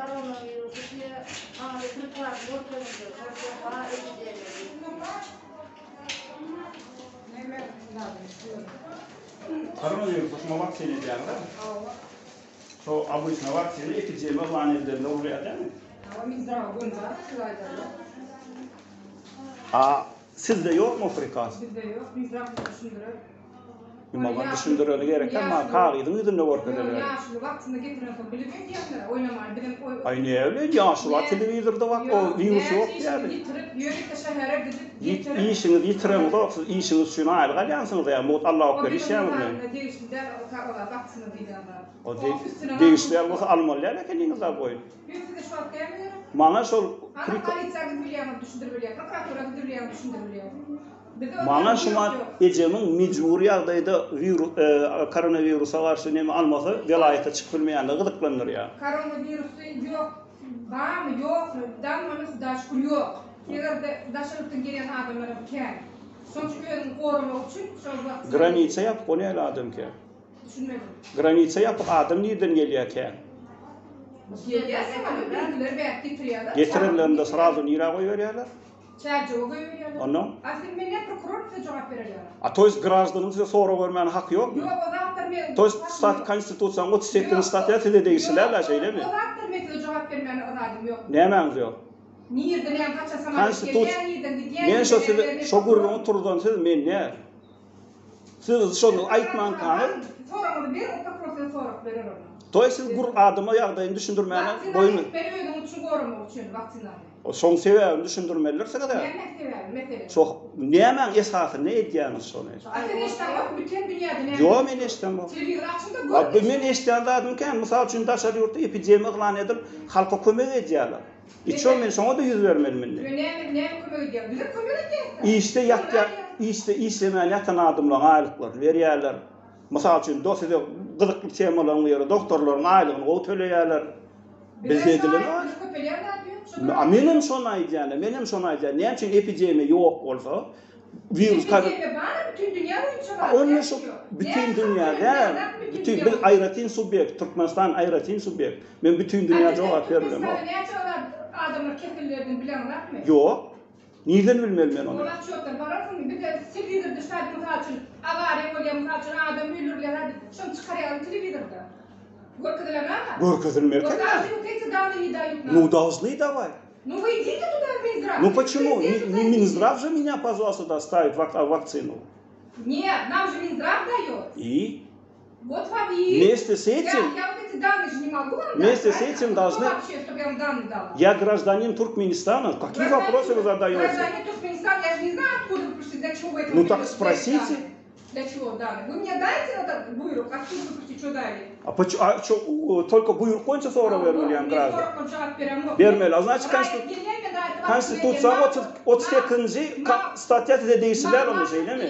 koronavirüsü diye ağrısını farklı ortamında. Farklı edeceğiz. Koronavirüs şuna vaksine diyorlar. So обычно vaksine epidemi olan ellerinde oluyor değil mi? Sizde yok mu frekans? Bizde yok. Mizrah düşündürüyor. Ümama düşündürüyor gerek ama kağıdın yüzünde var kadar. Yaşlı vaktinde getiriyorsun. Bilmiyorum diyorlar. Oynamayın. Benim Ay ne öyle yaşlı var televizorda bak o virüs yok yani. Yitirip yörükte şehre gidip İşiniz yitiren olsa işiniz şuna ayrı kalyansınız ya. Mut Allah okuyur iş yapmayın. Değişimler o vaktinde diyorlar. O değişler olsa almalılar kendinize koyun. Yüzde şu an gelmiyor. Mana şol Polisiya biliyor, düşündürüyor. Prokuratura biliyor, düşündürüyor. Mana şuma ecemin mecburi yağdayda koronavirusa karşı nemi almasa velayete çıkılmayanlığı gıdıklanır ya. Koronavirusu yok. Var mı yok mu? Danmanız daşkul yok. Eğer de daşılıktan gelen adamlara bakar. Sonuç özünü korumak için şol vakti. Granitsa yap, o ne adam ki? Düşünmedim. Granitsa yap, adam nereden geliyor ki? Geliyorsa bana bilgiler belki getiriyorlar. Getirirlerinde sırada nira koyuyorlar. Çerçeve koyuyorlar. Onu? Aslında millet prokuror size cevap veriyorlar. To jest gражданın size soru vermeyen hak yok mu? Yok, o da aktarmıyor. To jest stat konstitusiyanın 38. statüsü de değiştilerler şey değil mi? O da aktarmıyor size cevap vermeyen adam yok. Ne menziyor? Nereden hem kaça samanlık Konstitut. gelen Men şu gurrun oturduğun siz men ne? Siz şunu aytman kanı. Soramını bir, o da profesör sorup verir ona. To jest siz gur adama yağdayını düşündürmeyene boyunu. Beni öyle için korumak için vaksinayı. O son seviyeyi düşündürmelilerse kadar. Ben severim, mesela. Çok ne men esası ne ediyaniz sonra? Aslında işte bak bütün dünyada ne? Yo men istemem. Televizyon açında Abi men istedim ki misal için daşar yurtta epidemi ilan edip halka kömek ediyorlar. İço men şuna da yüz vermelim. Ne kömek ediyor? Bilir kömek ediyor. İşte işlemeyen yatan adımlarına aylıklar veriyorlar. Misal için dosyada gıdıklık temalarını veriyor, doktorların aylığını o töleyorlar. Biz edilen Benim şuna ideyana, benim şuna ideyana. Ne için epidemi yok olsa, virüs kadar... Epidemi var, bütün dünya oyuncu var. Onun şu, bütün dünyada, bütün bir ayratin subjekt, Türkmenistan ayratin subjekt. Ben bütün dünya cevap veririm. Ne açıyorlar adamlar kefillerden bilen var mı? Yok. Nereden bilmem ben onu? Ulan çoktan parasın bir de televizyonda dışarıda misal için avare oluyor misal için adam ölürler hadi şunu çıkarayalım televizyonda. Görkediler ama? Görkediler Вот даже вот эти данные не дают нам. Ну, должны давать. Ну вы идите туда в Минздрав. Ну почему? Не Минздрав же меня позвал сюда ставить вакцину. Нет, нам же Минздрав дает. И? Вот вам и... Вместе с этим... Я вот эти данные же не могу вам дать. Вместе с этим должны... вообще, чтобы я вам данные дала? Я гражданин Туркменистана. Какие вопросы вы задаете? Гражданин Туркменистана, я же не знаю, откуда вы пришли, для чего вы это... Ну так спросите. Для чего данные? Вы мне дайте этот буйрок, откуда вы пришли, что дали? А что, только буйрок кончится сорок вернули граждан? Vermeli. O zaman Konstitusiya 38. Statüsü de değiştiler onu şey değil mi?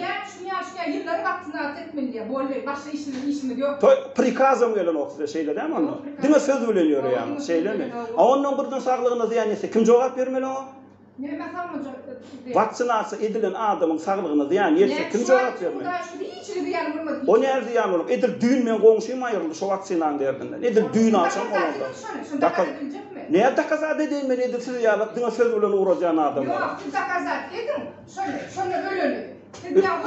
Ya yılları vaktinat etmeli. Böyle başka işimiz yok. Prikazım gelen o size şeyle değil mi onu? Değil mi söz bileniyor yani şeyle mi? Onun birden sağlığına ziyan etse kim cevap vermeli o? Ne mesela Vaksinasyon edilen adamın sağlığına ziyan etse kim cevap vermeli? O ne ziyan olur? Edil düğün men komşuyum ayrıldı şu vaksinanın derdinden. Edil düğün alsam olanda. Neye takazat edeyim ben edil siz ya bak söz bilen uğrayacağın adamlar. Yok siz takazat edin. Şöyle ölünü.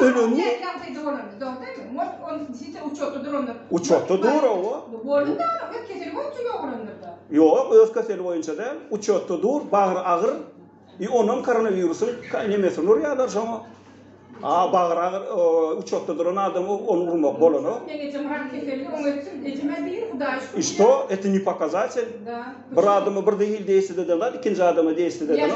Ölünü? Ne yaptıydı onu? Doğru değil mi? On size uçottu durumda. Uçottu doğru o. Bu arada ötkeseli oyuncu yok onlarda. Yok ötkeseli oyuncu da uçottu dur bağır ağır. Onun koronavirüsün nemesini uğrayalar sonra. Bağır ağır uçottu duran adamı onu vurmak bolunu. İşte это не показатель. Bir adamı bir değil değişti dediler, ikinci adamı değişti dediler.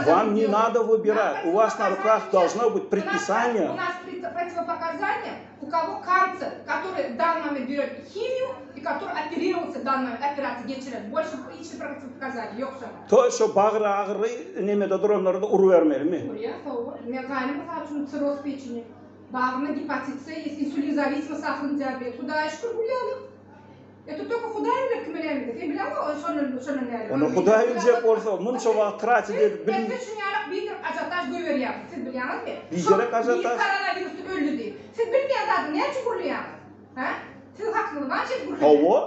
Вам не надо выбирать. У вас на руках должно быть предписание. У нас противопоказания, у кого канцер, который в данный момент берет химию и который оперировался в данной операции geçiren. Больше hiçbir противопоказаний yok sana. To şu bağır ağır nemede duranları da uru vermeli mi? Buraya soğuk. Mekanik mesela цироз печени. Bağırma гепатит С, есть инсулин зависимость, сахарный диабет. Туда şükür bulyalım. Это только худая рекомендует. Я bilen o şunu ne? Onu Xuday bilecek olsa muncha vaqt trat edip Ben şunu yarak bir ajataj göveriyorum. Siz biliyorsunuz mu? Bir gerek ajataj. Koronavirüsü öldü diye. Siz bilmiyorsunuz ne için gurluyorsunuz? Ha? Siz hakkınız var şey gurluyorsunuz. Hava?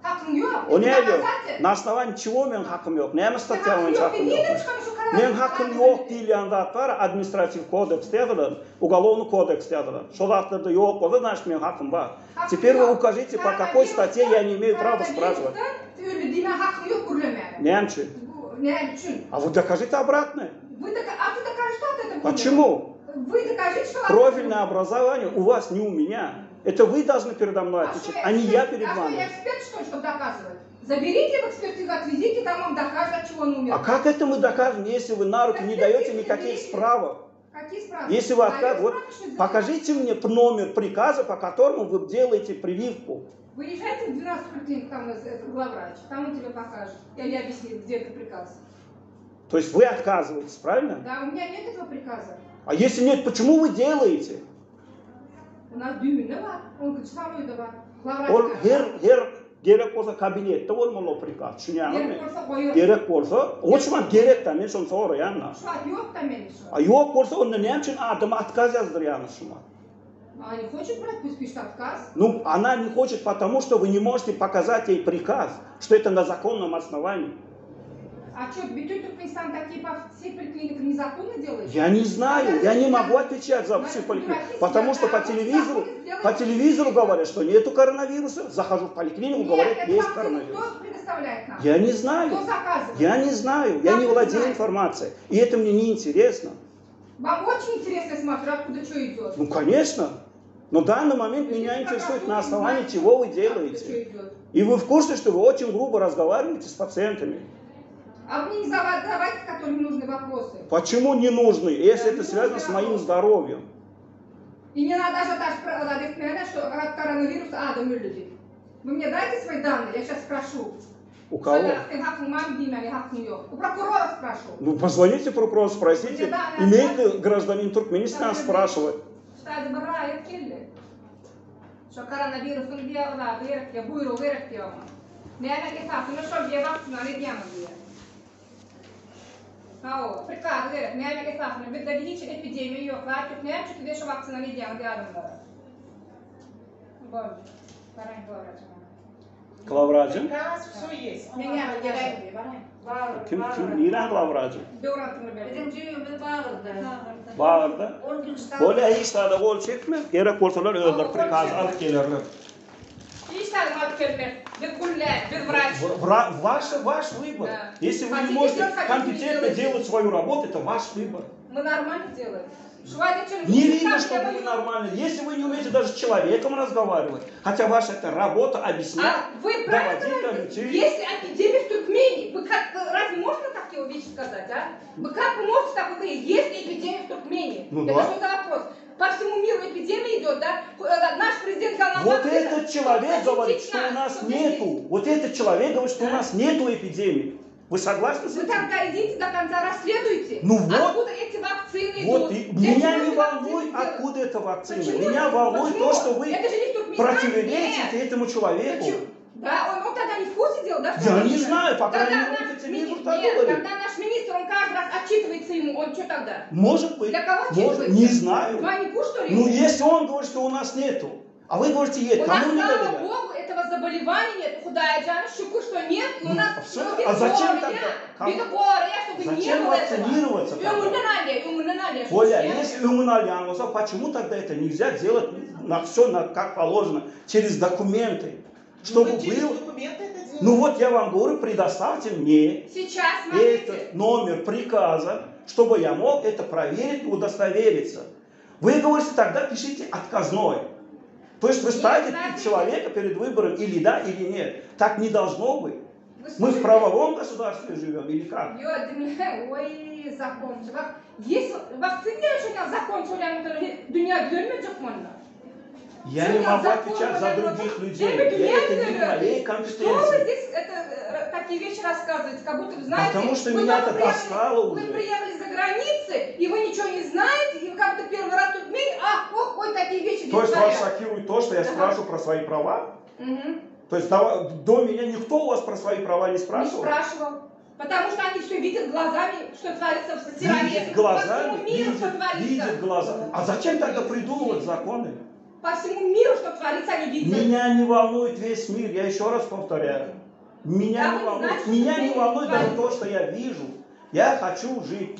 Hakkınız hakkın yok. O ne yok? Doказать. Na основании чего men hakkım yok? Neme statya Hakkın men yok. hakkım yok? Neden çıkarmış o karar? Men hakkım yok deyilən zat var, administrativ kodeks deyilən, уголовный kodeks deyilən. Şol zatlarda yok bolsa, значит men hakkım var. Теперь вы укажите, по какой статье я не имею права спрашивать. Öyle deme hakkın yok gürlemeye. Ne için? Ne için? А вы докажите обратное. Вы докажете, что это было? Почему? Вы докажите, что... Профильное образование у вас, не у меня. Это вы должны передо мной отвечать, а не я перед А что, вами. я эксперт, что ли, чтобы доказывать? Заберите в экспертизу, отвезите, там он докажет, от чего он умер. А как это мы докажем, если вы на руки не даете никаких справок? Какие справки? Если вы отказываете, вот справки, что покажите мне номер приказа, по которому вы делаете прививку. Вы езжайте в 12 поликлиник, там главврач, там он тебе покажет. Или объяснит, где этот приказ. То есть вы отказываетесь, правильно? Да, у меня нет этого приказа. А если нет, почему вы делаете? У нас дюйминде var, он кычкамый да бар. Главврач Ол кажет. her gerek olsa kabinette olmalı prikaz. Düşünüyor musun? Gerek olsa koyuyor. Gerek olsa, o zaman gerek de, men şunu soruyorum. Şu an yok da benim şu А an. yok olsa onda ne için adıma отказ yazdırıyorsunuz şuna? А не хочет брать, пусть пишет отказ. Ну, она не хочет, потому что вы не можете показать ей приказ, что это на законном основании. А что, bütün Туркменистан такие по всей поликлиниках незаконно делают? Я не знаю, я не могу отвечать за всю поликлинику, потому что по телевизору говорят, что нету коронавируса, захожу в поликлинику, говорят, Нет, есть это коронавирус. кто предоставляет нам? Я не знаю, Кто заказывает? я не знаю, я не владею информацией, и это мне не интересно. Вам очень интересно смотреть, откуда что идет. Ну, конечно, но в данный момент меня интересует, на основании чего вы делаете. И вы в курсе, что вы очень грубо разговариваете с пациентами. А вы не задавайте, которым нужны вопросы. Почему не нужны, если это связано с моим здоровьем? И не надо ажиотаж продать, что от коронавируса адам ölecek. Вы мне дайте свои данные, я сейчас спрошу. У кого? У прокурора спрошу. Ну, позвоните прокурору, спросите, имеет ли гражданин Туркменистана спрашивать. Что коронавирусун диагнозу верит, я буйру верит, я вам. Не она не так, ну что я вакцинали диагнозу. Ау, приказ верит, не она не так, но ведь дадите эпидемию, ее хватит, не она что тебе что вакцинали диагнозу. Вот, парень говорит. Главврачım? Приказ, все есть. Меня раздирает. Kim? İran главврачı. Bizim düğümümüz bağırdı. Bağırdı. 10 gün Böyle işlerde kol çekme, gerek olsalar öldür, prikazı alıp gelirler. İşte alıp gelirler. Без гуля, без врача. Ваш выбор. Да. Если вы не Хотите можете делать, хотите компетентно делать. делать свою работу, это ваш выбор. Мы нормально делаем. Не видно, что вы нормально. Если вы не умеете даже с человеком разговаривать, хотя ваша это работа объяснять, А вы правильно доводить до говорите? людей. Если эпидемия в Туркмении, вы как, разве можно такие вещи сказать, а? Вы как можете так говорить, есть эпидемия в Туркмении? Ну это да. что за вопрос? По всему миру эпидемия идет, да? Наш президент сказал, Вот этот человек говорит, что у нас нету. Вот этот человек говорит, что у нас нету эпидемии. Вы согласны с Вы этим? тогда идите до конца расследуйте. Ну вот. Откуда эти вакцины Вот, идут? и Для меня чего не эти волнует, вакцины откуда эта вакцина. Почему? Меня волнует Почему? то, что вы Это же не в Туркменистане. противоречите Нет. этому человеку. Почему? Да, он тогда не в курсе дела, да? что Я он не делает? знаю, по крайней Тогда мере, наш по телевизору министр- так Нет, говорит. когда наш министр, он каждый раз отчитывается ему, он что тогда? Может быть. Для кого Может, отчитывается? не знаю. Двойнику, что ли? Ну, если он говорит, что у нас нету, а вы говорите, есть, У нас, кому не слава доверяют? Богу, этого заболевания нет. Худая Джана, шуку, что нет. И у нас абсолютно. А зачем тогда? чтобы не Зачем было вакцинироваться тогда? этого. Оля, если иммунолянуса, почему тогда это нельзя делать на все, как положено, через документы? Чтобы Мы через был... документы это делаем. Ну вот я вам говорю, предоставьте мне Сейчас, смотрите. этот номер приказа, чтобы я мог это проверить и удостовериться. Вы говорите, тогда пишите отказной. То есть вы ставите смотрите. человека перед выбором или да, или нет. Так не должно быть. Вы Мы в слушайте. правовом государстве живем или как? Ой, закончил. Если вакцинирование закончили, дуня дверь можно. Я не могу отвечать за других людей. Это не в моей Что вы компетенции. здесь такие вещи рассказываете, как будто вы знаете? Потому что вы меня только это достало Вы уже. приехали за границы, и вы ничего не знаете, и как будто первый раз тут в мире, ой, такие вещи То есть здесь вас творят. шокирует то, что я спрашиваю про свои права? Мгм. То есть до меня никто у вас про свои права не Не спрашивал? спрашивал. Потому что они все видят глазами, что творится в стирале. Видят глазами, По всему миру, что творится. видят глазами. А зачем тогда придумывать законы? по всему миру, что творится, они видят. Меня не волнует весь мир, я еще раз повторяю. Меня Да, не вы волнует, знаете, меня что не вы волнует даже говорите. то, что я вижу. Я хочу жить,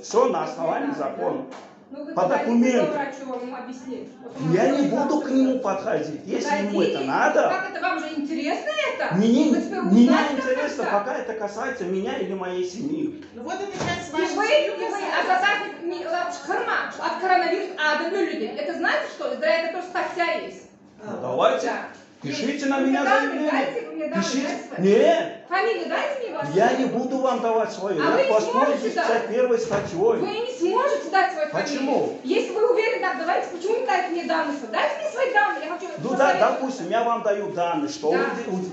все на основании Да, закона. Ну, вы По говорите, документу. что врачу ему объяснить. Вот он Я может не сказать, буду к что нему подходить. Если ему подойдите. это надо, Как это вам же интересно это? меня Вы теперь меня узнаете, интересно, как это? пока это касается меня или моей семьи. Ну вот это часть И вашей вы, семьи а задача хрма от коронавируса, людей. Это знаете что? За это тоже статья есть. Ну, давайте, Да. пишите на Вы меня мне данные заявление. дайте, вы мне данные Пишите. дайте свои? Нет, Фамилию дайте мне вашу. я не буду вам давать свою. А вы Я не воспользуюсь сможете дать? 51 статьей. Вы не сможете дать свою фамилию. Почему? Если вы уверены, так давайте, почему не дайте мне данные? Дайте мне свои данные, я хочу Ну да, посмотреть. допустим, я вам даю данные. Что, Да.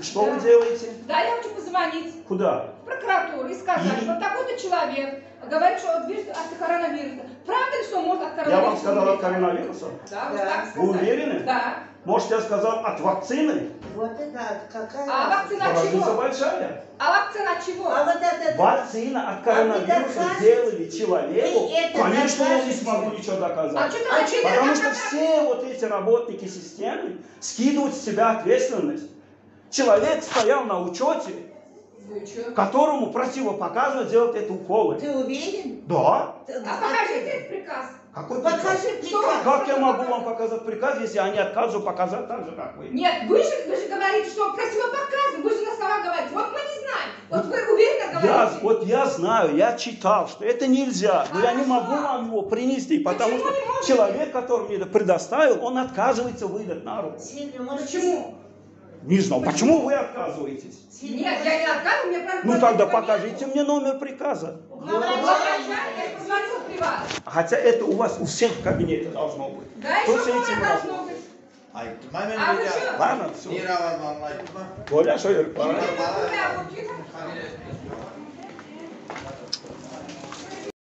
что Да. вы делаете? Да, я хочу позвонить Куда? в прокуратуру и сказать, И? вот такой-то человек говорит, что он видит от коронавируса. Правда ли, что он может от коронавируса? Я вам сказал от умереть? коронавируса. Да, вы Да. так Вы сказали. уверены? Да. Может, я сказал от вакцины? Вот это какая А вакцина от Разница чего? большая. А вакцина от чего? А вот это... Вакцина от коронавируса доказываете? сделали человеку. Вы это Конечно, я не докажете? смогу ничего А доказать. что А ты чё Потому что все вот эти работники системы скидывают с себя ответственность. Человек стоял на учете, Вы что? которому противопоказано делать эти уколы. Ты уверен? Да. А покажите этот приказ. Какой приказ? Покажи приказ. Как я могу вам показать приказ, если они отказывают показать так же, как вы? Нет, вы же говорите, что противопоказано. Вы же на словах говорите. Вот мы не знаем. Вот вы уверенно говорите. Я знаю, я читал, что это нельзя, но я не могу вам его принести, потому Почему что не можете? человек, который мне это предоставил, он отказывается выдать на руку. Сильвия, может, Почему? Не знаю, почему вы отказываетесь? Нет, я не отказываю, мне правда. Ну тогда покажите мне номер приказа. Главврача, я посмотрю при вас. Хотя это у вас у всех в кабинете должно быть. Да, Кто еще с этим номер работает? должно быть. Ay, mamen А вы ya. что? Ладно, все. Nira var vallahi. Коля, что я У меня вот, видите?